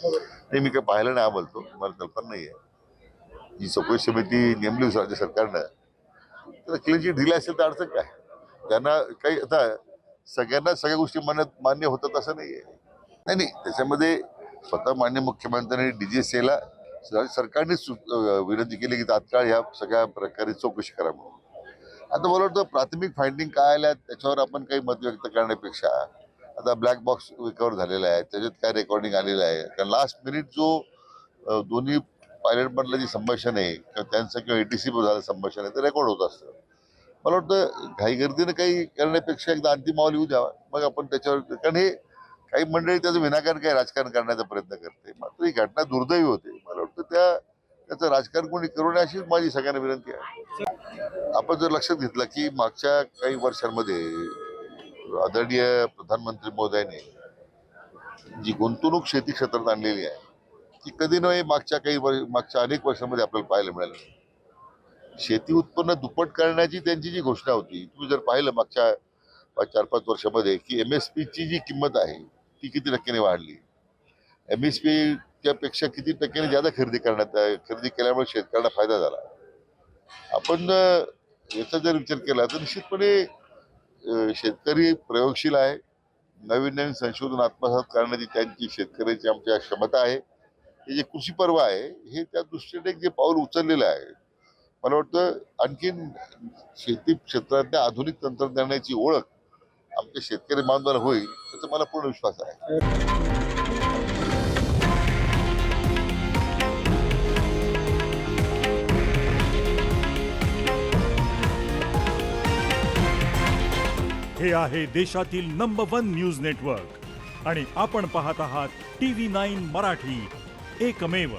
नाही, मी काय पाहिलं नाही, बोलतो मला कल्पना नाही आहे. जी चौकशी समिती नेमली राज्य सरकारनं त्याला क्लीन चिट दिली असेल तर अडचण काय. त्यांना काही आता सगळ्यांना सगळ्या गोष्टी मान्य होतात असं नाहीये. नाही नाही, त्याच्यामध्ये स्वतः मान्य मुख्यमंत्र्यांनी डीजीसीएला सरकारने विनंती केली की तात्काळ ह्या सगळ्या प्रकारे चौकशी करा म्हणून. आता मला वाटतं प्राथमिक फाइंडिंग काय आल्या त्याच्यावर आपण काही मत व्यक्त करण्यापेक्षा आता ब्लॅक बॉक्स रिकवर झालेला आहे, त्याच्यात काय रेकॉर्डिंग आलेलं आहे, कारण लास्ट मिनिट जो दोन्ही पायलट मधलं जे संभाषण आहे किंवा त्यांचं किंवा एटीसी झालं संभाषण आहे ते रेकॉर्ड होत असतं. मला वाटतं घाईगर्दीनं काही करण्यापेक्षा एकदा अंतिम माहोल येऊ द्यावा, मग आपण त्याच्यावर, कारण हे काही मंडळी त्याचं विनाकारण काही राजकारण करण्याचा प्रयत्न करते. मात्र ही घटना दुर्दैवी होते. मला वाटतं त्याचं राजकारण कोणी करू नये अशीच माझी सगळ्यांना विनंती आहे. आपण जर लक्षात घेतलं की मागच्या काही वर्षांमध्ये आदरणीय प्रधानमंत्री महोदयांनी जी गुंतवणूक शेती क्षेत्रात आणलेली आहे ती कधी नव्हे मागच्या अनेक वर्षांमध्ये आपल्याला पाहायला मिळाली. शेती उत्पन्न दुप्पट करण्याची त्यांची जी घोषणा होती, तुम्ही जर पाहिलं मागच्या 4-5 वर्षामध्ये की MSP ची जी किंमत आहे ती किती टक्क्याने वाढली, MSP त्यापेक्षा किती टक्क्याने ज्यादा खरेदी केल्यामुळे शेतकऱ्यांना फायदा झाला. आपण याचा जर विचार केला तर निश्चितपणे शेतकरी प्रयोगशील आहे. नवीन नवीन संशोधन आत्मसात करण्याची त्यांची शेतकऱ्याची आमच्या क्षमता आहे. हे जे कृषी पर्व आहे हे त्या दृष्टीने जे पाऊल उचललेलं आहे, मला वाटतं आणखीन शेती क्षेत्रातल्या आधुनिक तंत्रज्ञानाची ओळख आमच्या शेतकरी बांधवांना होईल याचा मला पूर्ण विश्वास आहे. हे आहे देशातील नंबर 1 न्यूज नेटवर्क आणि आपण पाहत आहात TV9 मराठी, एकमेव.